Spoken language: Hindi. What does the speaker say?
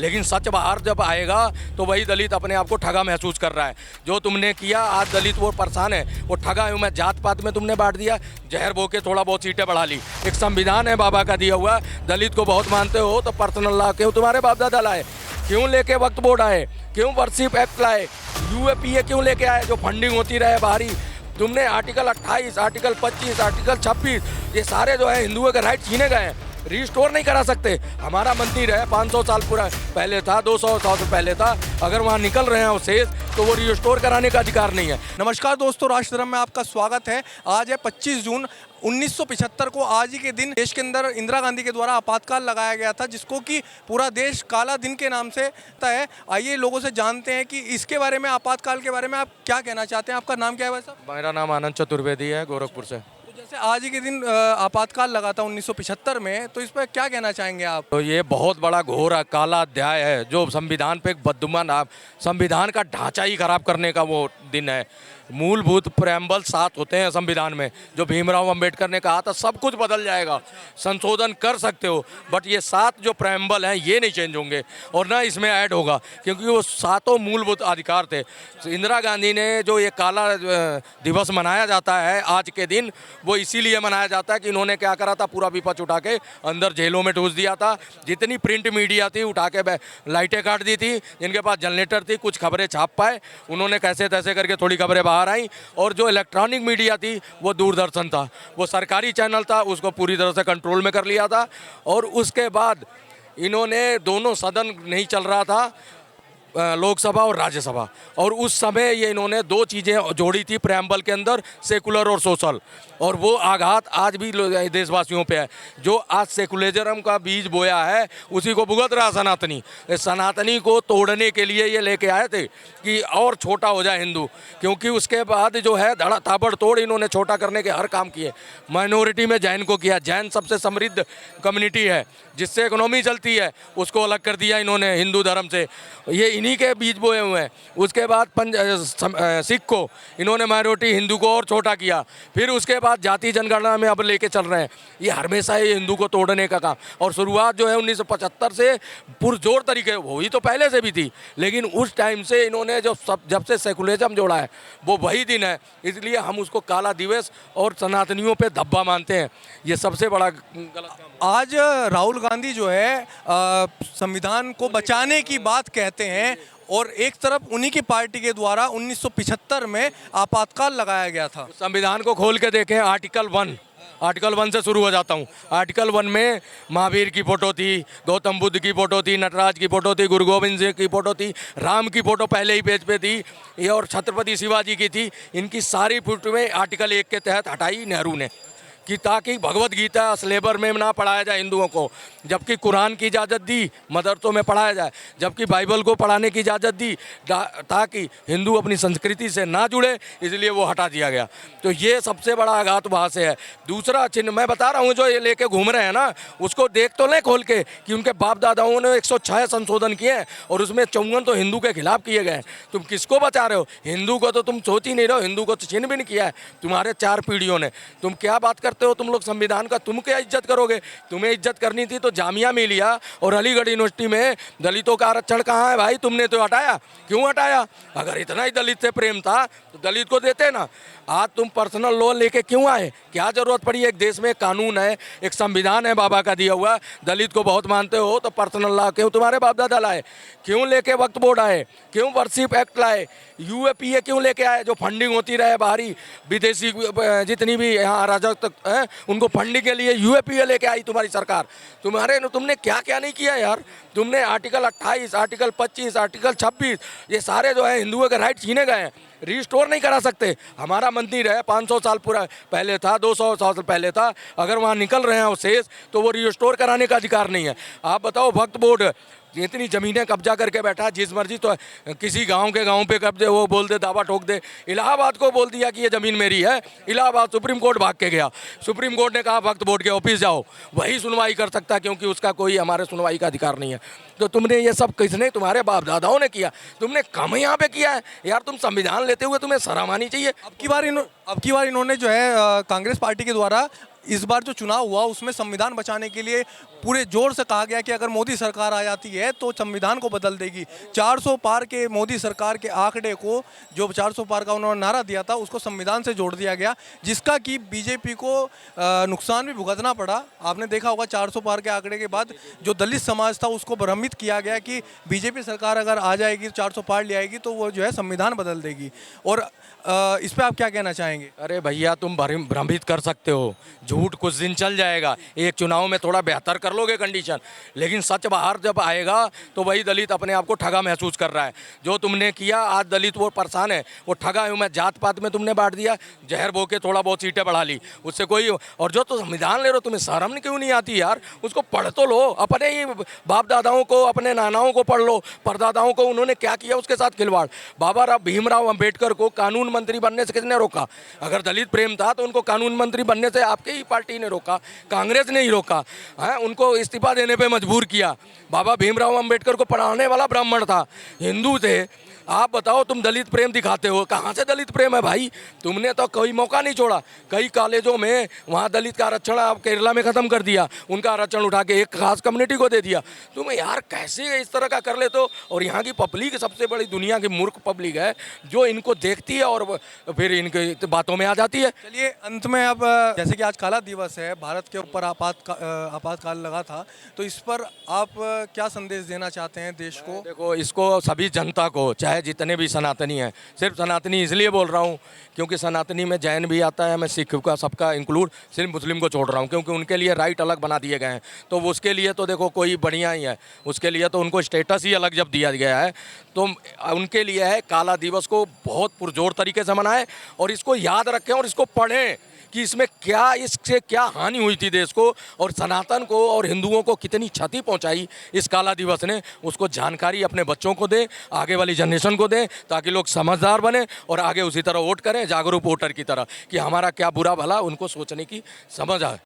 लेकिन सच बाहर जब आएगा तो वही दलित अपने आप को ठगा महसूस कर रहा है। जो तुमने किया आज दलित वो परेशान है, वो ठगा है। मैं जात पात में तुमने बांट दिया, जहर बो के थोड़ा बहुत सीटें बढ़ा ली। एक संविधान है बाबा का दिया हुआ, दलित को बहुत मानते हो तो पर्सनल लॉ क्यों तुम्हारे बाप दादा लाए? क्यों लेके वक्त बोर्ड आए? क्यों वर्शिप एक्ट लाए? यूएपीए क्यों लेके आए जो फंडिंग होती रहे बाहरी? तुमने आर्टिकल 28, आर्टिकल 25, आर्टिकल 26 ये सारे जो है हिंदुओं के राइट छीने गए हैं। रिस्टोर नहीं करा सकते। हमारा मंदिर है 500 साल पूरा पहले था, 200 साल से पहले था। अगर वहाँ निकल रहे हैं अवशेष तो वो रिस्टोर कराने का अधिकार नहीं है। नमस्कार दोस्तों, राष्ट्रधर्म में आपका स्वागत है। आज है 25 जून 1975 को। आज ही के दिन देश के अंदर इंदिरा गांधी के द्वारा आपातकाल लगाया गया था, जिसको कि पूरा देश काला दिन के नाम से है। आइए लोगों से जानते हैं कि इसके बारे में, आपातकाल के बारे में आप क्या कहना चाहते हैं। आपका नाम क्या है वैसा? मेरा नाम आनंद चतुर्वेदी है, गोरखपुर से। तो जैसे आज ही के दिन आपातकाल लगा था 1975 में, तो इस पर क्या कहना चाहेंगे आप? तो ये बहुत बड़ा घोर काला अध्याय है जो संविधान पे एक बददुमा नाम, संविधान का ढांचा ही खराब करने का वो दिन है। मूलभूत प्रेम्बल 7 होते हैं संविधान में, जो भीमराव अंबेडकर ने कहा था सब कुछ बदल जाएगा, संशोधन कर सकते हो, बट ये 7 जो प्रेम्बल हैं ये नहीं चेंज होंगे और ना इसमें ऐड होगा, क्योंकि वो 7 मूलभूत अधिकार थे। इंदिरा गांधी ने जो ये काला दिवस मनाया जाता है आज के दिन, वो इसीलिए मनाया जाता है कि इन्होंने क्या करा था, पूरा विपक्ष उठा के अंदर जेलों में ठूस दिया था। जितनी प्रिंट मीडिया थी उठा के लाइटें काट दी थी, जिनके पास जनरेटर थी, कुछ खबरें छाप पाए उन्होंने कैसे तैसे करके थोड़ी खबरें बाहर आई। और जो इलेक्ट्रॉनिक मीडिया थी वो दूरदर्शन था, वो सरकारी चैनल था, उसको पूरी तरह से कंट्रोल में कर लिया था। और उसके बाद इन्होंने दोनों सदन नहीं चल रहा था, लोकसभा और राज्यसभा, और उस समय ये इन्होंने 2 चीज़ें जोड़ी थी प्रेम्बल के अंदर, सेकुलर और सोशल। और वो आघात आज भी देशवासियों पे है। जो आज सेकुलरिज्म का बीज बोया है उसी को भुगत रहा सनातनी। सनातनी को तोड़ने के लिए ये लेके आए थे कि और छोटा हो जाए हिंदू, क्योंकि उसके बाद जो है धड़ा ताबड़तोड़ इन्होंने छोटा करने के हर काम किए। माइनॉरिटी में जैन को किया, जैन सबसे समृद्ध कम्युनिटी है जिससे इकोनॉमी चलती है, उसको अलग कर दिया इन्होंने हिंदू धर्म से। ये इन्हीं के बीज बोए हुए हैं। उसके बाद सिख को इन्होंने माइनॉरिटी हिंदू को और छोटा किया। फिर उसके बाद जाति जनगणना में अब लेके चल रहे हैं। ये हमेशा ये हिंदू को तोड़ने का काम। और शुरुआत जो है 1975 से पुरजोर तरीके, वही तो पहले से भी थी, लेकिन उस टाइम से इन्होंने जब से सेकुलरिज्म जोड़ा है वो वही दिन है, इसलिए हम उसको काला दिवस और सनातनियों पे धब्बा मानते हैं। ये सबसे बड़ा गलत काम। आज राहुल गांधी जो है संविधान को बचाने की बात कहते हैं, और एक तरफ उन्हीं की पार्टी के द्वारा 1975 में आपातकाल लगाया गया था। संविधान को खोल के देखें, आर्टिकल 1 से शुरू हो जाता हूँ। आर्टिकल 1 में महावीर की फ़ोटो थी, गौतम बुद्ध की फ़ोटो थी, नटराज की फ़ोटो थी, गुरु गोविंद सिंह की फ़ोटो थी, राम की फ़ोटो पहले ही पेज पे थी, ये और छत्रपति शिवाजी की थी। इनकी सारी फ़ोटो में आर्टिकल 1 के तहत हटाई नेहरू ने, कि ताकि भगवत गीता सिलेबर में ना पढ़ाया जाए हिंदुओं को, जबकि कुरान की इजाज़त दी मदरसों में पढ़ाया जाए, जबकि बाइबल को पढ़ाने की इजाज़त दी ताकि हिंदू अपनी संस्कृति से ना जुड़े, इसलिए वो हटा दिया गया। तो ये सबसे बड़ा आघात वहाँ से है। दूसरा चिन्ह मैं बता रहा हूँ, जो ये लेके घूम रहे हैं ना, उसको देख तो लें खोल के कि उनके बाप दादाओं ने 106 संशोधन किए हैं और उसमें 54 तो हिंदू के खिलाफ किए गए हैं। तुम किसको बचा रहे हो? हिंदू को तो तुम सोच ही नहीं रहे हो, हिंदू को तो चिन्ह भी नहीं किया है तुम्हारे 4 पीढ़ियों ने। तुम क्या बात करते हो तुम लोग संविधान का? तुम क्या इज्जत करोगे? तुम्हें इज्जत करनी थी तो जामिया मिलिया और अलीगढ़ यूनिवर्सिटी में दलितों का आरक्षण कहाँ है भाई? तुमने तो हटाया। क्यों हटाया? अगर इतना ही दलित से प्रेम था तो दलित को देते ना। आज तुम पर्सनल लॉ लेके क्यों आए? क्या जरूरत पड़ी? एक देश में कानून है, एक संविधान है बाबा का दिया हुआ। दलित को बहुत मानते हो तो पर्सनल लॉ क्यों तुम्हारे बाप दादा लाए? क्यों लेके वक्त बोर्ड आए? क्यों वर्शिप एक्ट लाए? यूएपीए क्यों लेके आए जो फंडिंग होती रहे बाहरी? विदेशी जितनी भी यहाँ अराजक है उनको फंडिंग के लिए यूएपीए लेके आई तुम्हारी सरकार। तुमने क्या क्या नहीं किया यार? तुमने आर्टिकल 28, आर्टिकल 25, आर्टिकल 26 ये सारे जो है हिंदुओं के राइट छीने गए हैं। रिस्टोर नहीं करा सकते। हमारा मंदिर है 500 साल पूरा पहले था, 200 साल से पहले था। अगर वहाँ निकल रहे हैं अवशेष तो वो रिस्टोर कराने का अधिकार नहीं है। आप बताओ, वक्फ बोर्ड इतनी ज़मीनें कब्जा करके बैठा, जिस मर्जी तो किसी गांव के गांव पे कब्जे वो बोल दे, दावा ठोक दे। इलाहाबाद को बोल दिया कि ये ज़मीन मेरी है, इलाहाबाद सुप्रीम कोर्ट भाग के गया। सुप्रीम कोर्ट ने कहा वक्फ बोर्ड के ऑफिस जाओ, वही सुनवाई कर सकता, क्योंकि उसका कोई हमारे सुनवाई का अधिकार नहीं है। तो तुमने ये सब किसने? तुम्हारे बाप दादाओं ने किया। तुमने कम यहाँ पे किया है यार। तुम संविधान लेते हुए तुम्हें शर्म आनी चाहिए। अब की बार इन्होंने जो है कांग्रेस पार्टी के द्वारा इस बार जो चुनाव हुआ उसमें संविधान बचाने के लिए पूरे जोर से कहा गया कि अगर मोदी सरकार आ जाती है तो संविधान को बदल देगी। 400 पार के मोदी सरकार के आंकड़े को, जो 400 पार का उन्होंने नारा दिया था, उसको संविधान से जोड़ दिया गया, जिसका कि बीजेपी को नुकसान भी भुगतना पड़ा। आपने देखा होगा 400 पार के आंकड़े के बाद जो दलित समाज था उसको भ्रमित किया गया कि बीजेपी सरकार अगर आ जाएगी, 400 पार ले आएगी तो वो जो है संविधान बदल देगी। और इस पर आप क्या कहना चाहेंगे? अरे भैया, तुम भ्रमित कर सकते हो, झूठ कुछ दिन चल जाएगा, एक चुनाव में थोड़ा बेहतर कर लोगे कंडीशन, लेकिन सच बाहर जब आएगा तो वही दलित अपने आप को ठगा महसूस कर रहा है। जो तुमने किया, आज दलित वो परेशान है, वो ठगा है। मैं जात पात में तुमने बांट दिया, जहर बो के थोड़ा बहुत सीटें बढ़ा ली, उससे कोई। और जो तो संविधान ले रहे हो, तुम्हें शर्म क्यों नहीं आती यार? उसको पढ़ तो लो, अपने ही बाप दादाओं को, अपने नानाओं को पढ़ लो, परदादाओं को, उन्होंने क्या किया उसके साथ खिलवाड़। बाबा भीमराव अंबेडकर को कानून मंत्री बनने से किसने रोका? अगर दलित प्रेम था तो उनको कानून मंत्री बनने से आपके ही पार्टी ने रोका, कांग्रेस ने ही रोका है। उनको इस्तीफा देने पे मजबूर किया। बाबा भीमराव अंबेडकर को पढ़ाने वाला ब्राह्मण था, हिंदू थे। आप बताओ, तुम दलित प्रेम दिखाते हो, कहाँ से दलित प्रेम है भाई? तुमने तो कोई मौका नहीं छोड़ा। कई कॉलेजों में वहाँ दलित का आरक्षण आप केरला में ख़त्म कर दिया, उनका आरक्षण उठा के एक खास कम्युनिटी को दे दिया। तुम यार कैसे इस तरह का कर लेते हो? और यहाँ की पब्लिक सबसे बड़ी दुनिया की मूर्ख पब्लिक है, जो इनको देखती है और फिर इनके बातों में आ जाती है। चलिए, अंत में अब जैसे कि आज काला दिवस है, भारत के ऊपर आपातकाल लगा था, तो इस पर आप क्या संदेश देना चाहते हैं देश को? देखो, इसको सभी जनता को, चाहे जितने भी सनातनी हैं, सिर्फ सनातनी इसलिए बोल रहा हूँ क्योंकि सनातनी में जैन भी आता है, मैं सिख का सबका इंक्लूड, सिर्फ मुस्लिम को छोड़ रहा हूँ क्योंकि उनके लिए राइट अलग बना दिए गए हैं। तो उसके लिए तो देखो कोई बढ़िया ही है, उसके लिए तो उनको स्टेटस ही अलग जब दिया गया है, तो उनके लिए है काला दिवस को बहुत पुरजोर तरीके से मनाएं और इसको याद रखें और इसको पढ़ें कि इसमें क्या, इससे क्या हानि हुई थी देश को और सनातन को और हिंदुओं को कितनी क्षति पहुंचाई इस काला दिवस ने। उसको जानकारी अपने बच्चों को दें, आगे वाली जनरेशन को दें, ताकि लोग समझदार बने और आगे उसी तरह वोट करें, जागरूक वोटर की तरह, कि हमारा क्या बुरा भला उनको सोचने की समझ आए।